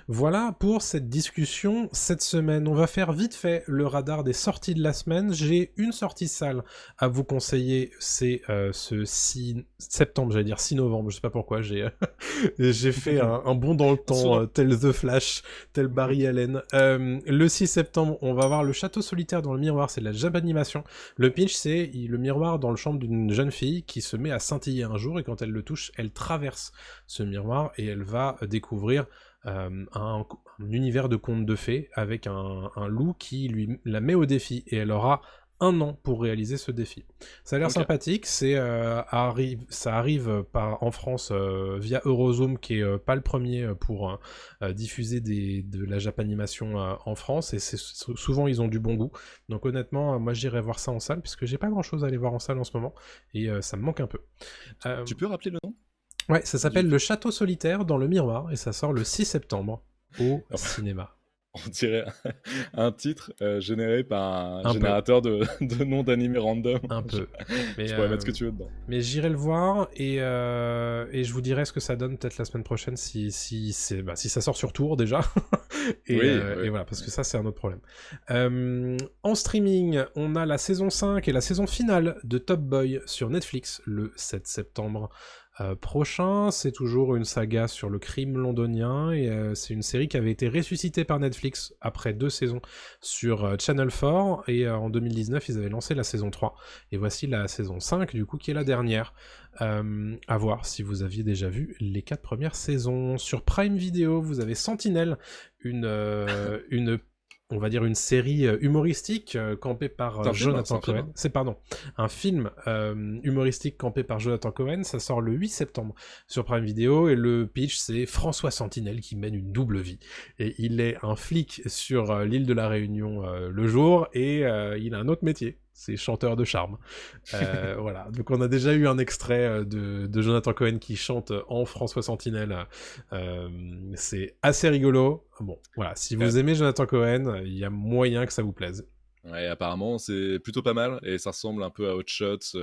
Voilà pour cette discussion cette semaine. On va faire vite fait le radar des sorties de la semaine. J'ai une sortie salle à vous conseiller, c'est ce 6 septembre, j'allais dire 6 novembre, je sais pas pourquoi, j'ai fait un bond dans le temps, Souvent. tel The Flash, tel Barry Allen. Le 6 septembre, on va voir le château solitaire dans le miroir, c'est de la Japanimation. Le pitch, c'est le miroir dans le chambre d'une jeune fille qui se met à scintiller un jour, et quand elle le touche, elle traverse ce miroir et elle va découvrir un univers de contes de fées avec un loup qui lui la met au défi, et elle aura 1 an pour réaliser ce défi. Ça a l'air Ok. sympathique, ça arrive en France via Eurozoom, qui est pas le premier pour diffuser de la Japanimation en France, et souvent ils ont du bon goût. Donc honnêtement, moi j'irai voir ça en salle, puisque j'ai pas grand chose à aller voir en salle en ce moment, et ça me manque un peu. Euh, Tu peux rappeler le nom ouais, ça du... s'appelle Le Château Solitaire dans le Miroir, et ça sort le 6 septembre au Alors, cinéma. on dirait un titre généré par un Un peu. générateur de noms d'animés random. Un peu. Mais, Je pourrais mettre ce que tu veux dedans. mais j'irai le voir, et je vous dirai ce que ça donne peut-être la semaine prochaine si ça sort sur Tour déjà. Oui, Et oui. voilà, parce que ça c'est un autre problème. En streaming, on a la saison 5 et la saison finale de Top Boy sur Netflix le 7 septembre. Prochain, c'est toujours une saga sur le crime londonien, et c'est une série qui avait été ressuscitée par Netflix après 2 saisons sur Channel 4, et en 2019 ils avaient lancé la saison 3, et voici la saison 5 du coup, qui est la dernière. À voir si vous aviez déjà vu les 4 premières saisons. Sur Prime Video, vous avez Sentinelle, une on va dire une série humoristique campée par C'est un film, c'est Jonathan un film. Cohen. C'est un film humoristique campé par Jonathan Cohen. Ça sort le 8 septembre sur Prime Video, et le pitch, c'est François Sentinelle qui mène une double vie. Et il est un flic sur l'île de la Réunion le jour, et il a un autre métier, c'est chanteur de charme. Voilà, donc on a déjà eu un extrait de Jonathan Cohen qui chante en François Sentinelle. C'est assez rigolo. Bon, voilà, si Euh, vous aimez Jonathan Cohen, il y a moyen que ça vous plaise. Ouais, apparemment, c'est plutôt pas mal et ça ressemble un peu à Hot Shots.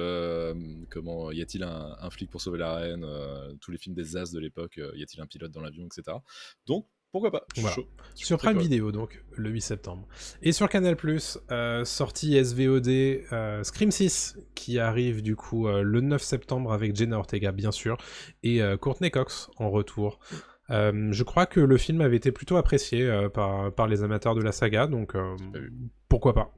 Comment y a-t-il un flic pour sauver la reine, tous les films des As de l'époque, y a-t-il un pilote dans l'avion, etc. Donc, pourquoi pas, je suis Voilà. chaud. Je suis Sur très Prime curieux. Video, donc, le 8 septembre. Et sur Canal+, sortie SVOD, Scream 6, qui arrive du coup le 9 septembre avec Jenna Ortega, bien sûr, et Courtney Cox en retour. Je crois que le film avait été plutôt apprécié par les amateurs de la saga, donc J'ai pas vu. pourquoi pas.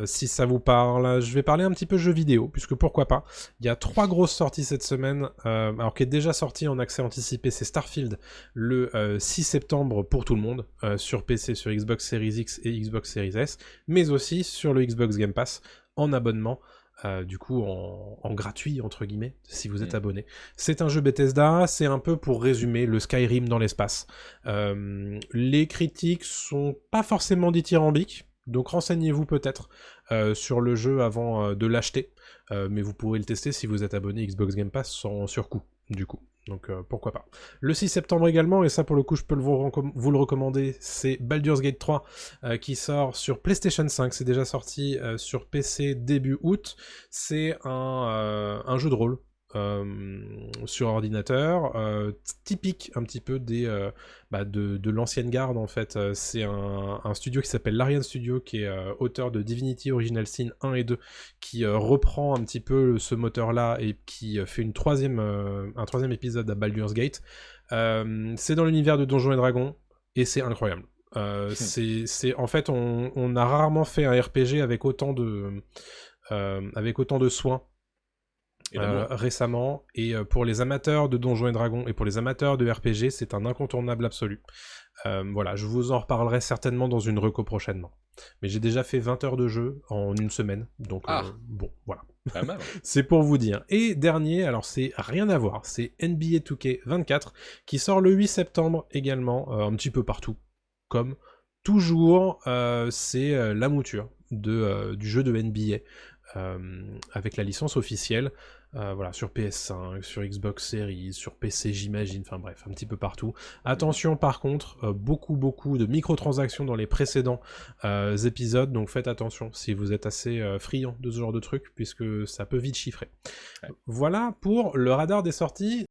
Si ça vous parle, je vais parler un petit peu jeux vidéo, puisque pourquoi pas. Il y a 3 grosses sorties cette semaine, alors qui est déjà sorti en accès anticipé, c'est Starfield le 6 septembre pour tout le monde, sur PC, sur Xbox Series X et Xbox Series S, mais aussi sur le Xbox Game Pass en abonnement. Du coup en gratuit entre guillemets si vous êtes abonné. C'est un jeu Bethesda, c'est un peu, pour résumer, le Skyrim dans l'espace. Les critiques sont pas forcément dithyrambiques, donc renseignez-vous peut-être sur le jeu avant de l'acheter, mais vous pourrez le tester si vous êtes abonné Xbox Game Pass sans surcoût du coup. Donc pourquoi pas. Le 6 septembre également, et ça pour le coup je peux vous le recommander, c'est Baldur's Gate 3 qui sort sur PlayStation 5. C'est déjà sorti sur PC début août. C'est un jeu de rôle sur ordinateur, typique un petit peu de l'ancienne garde en fait. C'est un studio qui s'appelle Larian Studio, qui est auteur de Divinity Original Sin 1 et 2, qui reprend un petit peu ce moteur là et qui fait un troisième épisode à Baldur's Gate. C'est dans l'univers de Donjons et Dragons, et c'est incroyable. En fait, on a rarement fait un RPG avec autant de soins Et d'amour. récemment, et pour les amateurs de Donjons et Dragons et pour les amateurs de RPG, c'est un incontournable absolu. Voilà, je vous en reparlerai certainement dans une reco prochainement. Mais j'ai déjà fait 20 heures de jeu en une semaine, donc Ah, bon, voilà. pas mal. C'est pour vous dire. Et dernier, alors c'est rien à voir, c'est NBA 2K24 qui sort le 8 septembre également, un petit peu partout. Comme toujours, c'est la mouture du jeu de NBA. Avec la licence officielle, voilà, sur PS5, sur Xbox Series, sur PC j'imagine, enfin bref, un petit peu partout. Attention par contre, beaucoup de microtransactions dans les précédents épisodes, donc faites attention si vous êtes assez friand de ce genre de truc, puisque ça peut vite chiffrer. Ouais. Voilà pour le radar des sorties